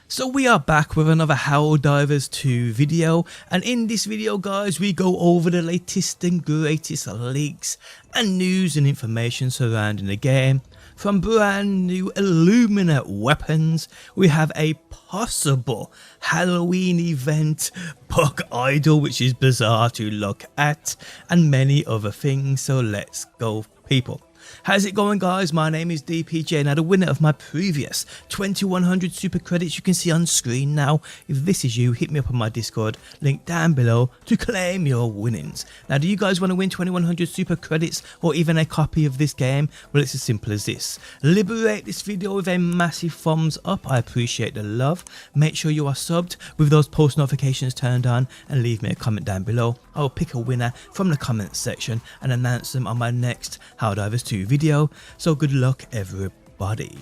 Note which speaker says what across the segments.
Speaker 1: So we are back with another Helldivers 2 video, and in this video guys we go over the latest and greatest leaks and news and information surrounding the game. From brand new Illuminate weapons, we have a possible Halloween event bug idol which is bizarre to look at, and many other things. So let's go people. How's it going guys? My name is DPJ. Now the winner of my previous 2100 super credits you can see on screen now. If this is you, hit me up on my Discord, link down below to claim your winnings. Now do you guys want to win 2100 super credits or even a copy of this game? Well, it's as simple as this. Liberate this video with a massive thumbs up. I appreciate the love. Make sure you are subbed with those post notifications turned on, and leave me a comment down below. I will pick a winner from the comments section and announce them on my next Helldivers 2 video. So good luck everybody.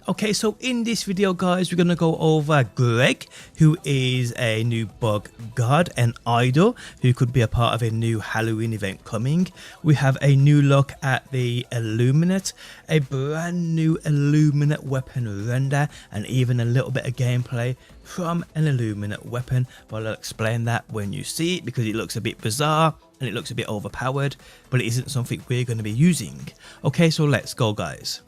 Speaker 1: Okay, so in this video guys we're going to go over Greg, who is a new bug god and idol who could be a part of a new Halloween event coming. We have a new look at the Illuminate, a brand new Illuminate weapon render, and even a little bit of gameplay from an Illuminate weapon. But I'll explain that when you see it, because it looks a bit bizarre and it looks a bit overpowered, but it isn't something we're going to be using. Okay, so let's go guys.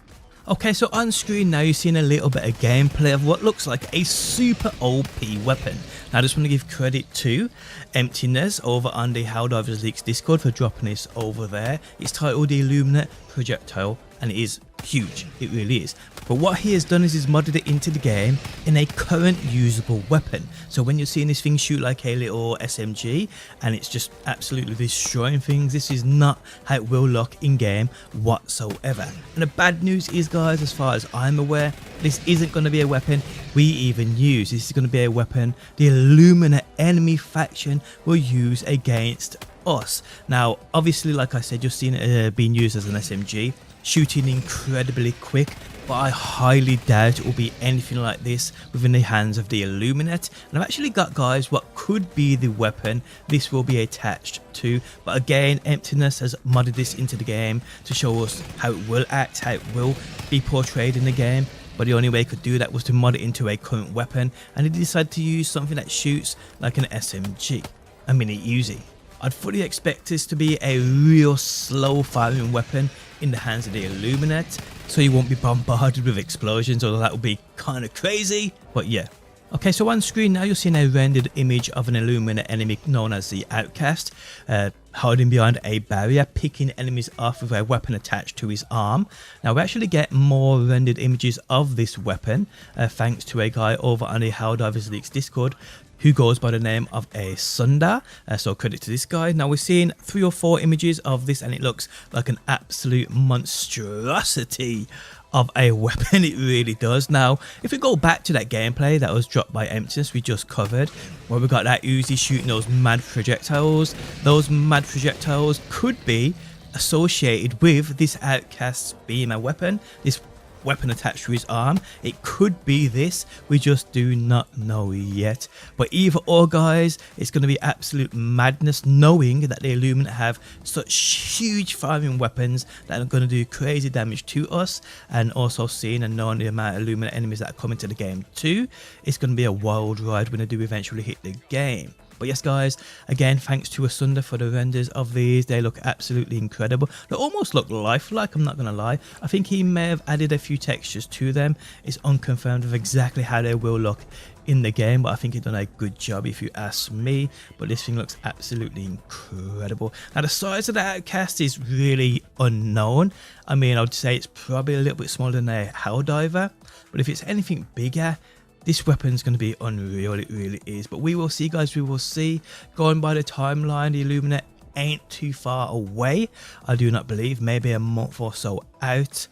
Speaker 1: Okay, so on screen now you're seeing a little bit of gameplay of what looks like a super OP weapon. Now I just want to give credit to Emptiness over on the Helldivers Leaks Discord for dropping this over there. It's titled the Illuminate Projectile, and it is huge, it really is. But what he has done is he's modded it into the game in a current usable weapon. So when you're seeing this thing shoot like a little SMG and it's just absolutely destroying things, this is not how it will look in game whatsoever. And the bad news is guys, as far as I'm aware, this isn't going to be a weapon we even use. This is going to be a weapon the Illuminate enemy faction will use against us. Now obviously, like I said, you're seeing it being used as an SMG, shooting incredibly quick, but I highly doubt it will be anything like this within the hands of the Illuminate. And I've actually got guys what could be the weapon this will be attached to, but again Emptiness has modded this into the game to show us how it will act, how it will be portrayed in the game. But the only way he could do that was to mod it into a current weapon, and he decided to use something that shoots like an SMG, a mini Uzi. I'd fully expect this to be a real slow firing weapon in the hands of the Illuminate, so you won't be bombarded with explosions, although that would be kind of crazy, but yeah. Okay, so on screen now you're seeing a rendered image of an Illuminate enemy known as the Outcast, hiding behind a barrier, picking enemies off with a weapon attached to his arm. Now we actually get more rendered images of this weapon thanks to a guy over on the Helldivers Leaks Discord who goes by the name of a Sunda, so credit to this guy. Now we're seeing 3 or 4 images of this and it looks like an absolute monstrosity of a weapon. It really does. Now if we go back to that gameplay that was dropped by Emptiness we just covered, where we got that Uzi shooting those mad projectiles, those mad projectiles could be associated with this Outcast's being a weapon, this weapon attached to his arm. It could be this, we just do not know yet. But either or guys, it's going to be absolute madness knowing that the Illuminate have such huge firing weapons that are going to do crazy damage to us, and also seeing and knowing the amount of Illuminate enemies that are coming to the game too. It's going to be a wild ride when they do eventually hit the game. But yes guys, again thanks to Asunda for the renders of these. They look absolutely incredible. They almost look lifelike, I'm not going to lie. I think he may have added a few textures to them. It's unconfirmed of exactly how they will look in the game, but I think he's done a good job if you ask me. But this thing looks absolutely incredible. Now the size of the Outcast is really unknown. I mean, I would say it's probably a little bit smaller than a Helldiver, but if it's anything bigger, this weapon's going to be unreal, it really is. But we will see guys, we will see. Going by the timeline, the Illuminate ain't too far away, I do not believe, maybe a month or so out,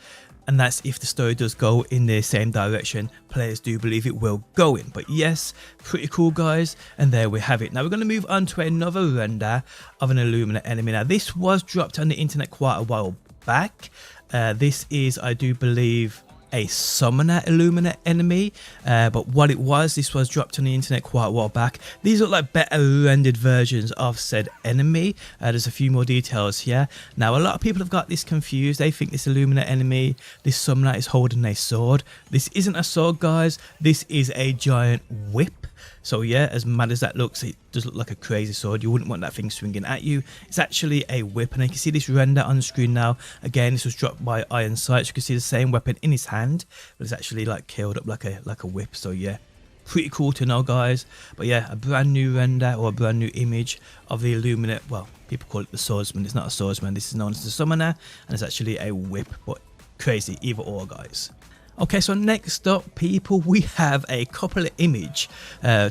Speaker 1: and that's if the story does go in the same direction players do believe it will go in. But yes, pretty cool guys, and there we have it. Now we're going to move on to another render of an Illuminate enemy. Now this was dropped on the internet quite a while back. This is, I do believe, a summoner Illuminate enemy, but what it was, this was dropped on the internet quite a while back. These look like better rendered versions of said enemy. There's a few more details here. Now a lot of people have got this confused. They think this Illuminate enemy, this summoner, is holding a sword. This isn't a sword, guys. This is a giant whip. So yeah, as mad as that looks, it does look like a crazy sword. You wouldn't want that thing swinging at you. It's actually a whip, and you can see this render on the screen now. Again, this was dropped by Iron Sights. You can see the same weapon in his hand, but it's actually like curled up like a whip. So yeah, pretty cool to know, guys. But yeah, a brand new render or a brand new image of the Illuminate. Well, people call it the swordsman. It's not a swordsman. This is known as the summoner, and it's actually a whip. But crazy, either or, guys. Okay, so next up, people, we have a couple of image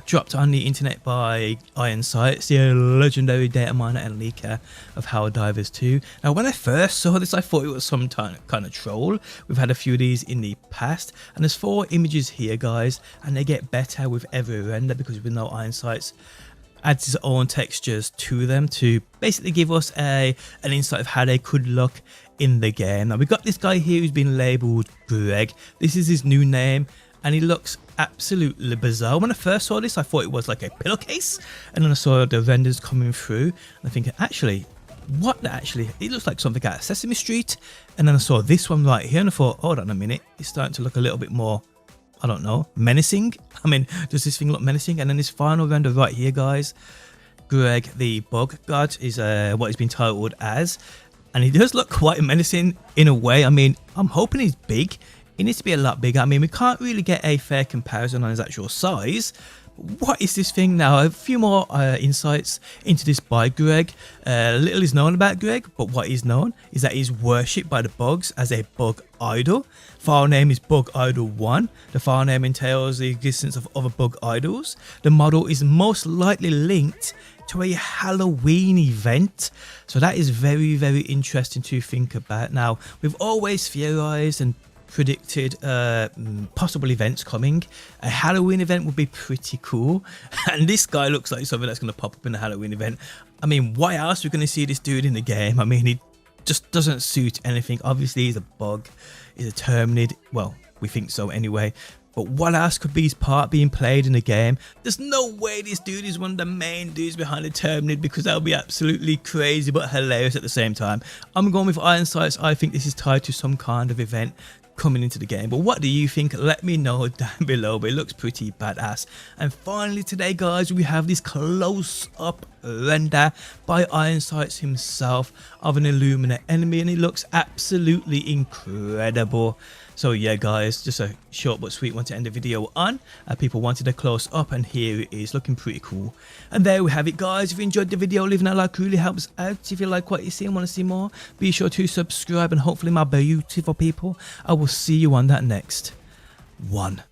Speaker 1: dropped on the internet by Iron Sights, the legendary data miner and leaker of Helldivers 2. Now, when I first saw this, I thought it was some kind of troll. We've had a few of these in the past, and there's 4 images here, guys, and they get better with every render because we know Iron Sights adds his own textures to them to basically give us an insight of how they could look in the game. Now we've got this guy here who's been labeled Greg. This is his new name, and he looks absolutely bizarre. When I first saw this, I thought it was like a pillowcase, and then I saw the renders coming through, and I think, actually, it looks like something out of Sesame Street. And then I saw this one right here, and I thought, hold on a minute, it's starting to look a little bit more, I don't know, menacing. I mean, does this thing look menacing? And then this final render right here, guys, Greg the Bug God is what he's been titled as. And he does look quite menacing in a way. I mean, I'm hoping he's big. He needs to be a lot bigger. I mean, we can't really get a fair comparison on his actual size. What is this thing now? A few more insights into this by Greg. Little is known about Greg, but what is known is that he's worshipped by the bugs as a bug idol. File name is Bug Idol 1. The file name entails the existence of other bug idols. The model is most likely linked to a Halloween event. So that is very, very interesting to think about. Now, we've always theorized and predicted possible events coming. A Halloween event would be pretty cool, and this guy looks like something that's going to pop up in a Halloween event. I mean, why else are we going to see this dude in the game? I mean, he just doesn't suit anything. Obviously, he's a bug, he's a Terminid. Well, we think so anyway. But what else could be his part being played in the game? There's no way this dude is one of the main dudes behind the Terminid, because that would be absolutely crazy but hilarious at the same time. I'm going with Iron Sights. I think this is tied to some kind of event coming into the game. But what do you think? Let me know down below. But it looks pretty badass. And finally today, guys, we have this close-up render by Iron Sights himself of an Illuminate enemy, and it looks absolutely incredible. So yeah, guys, just a short but sweet one to end the video on. People wanted a close up, and here it is, looking pretty cool. And there we have it, guys. If you enjoyed the video, leaving a like really helps out. If you like what you see and want to see more, be sure to subscribe, and hopefully, my beautiful people, I will see you on that next one.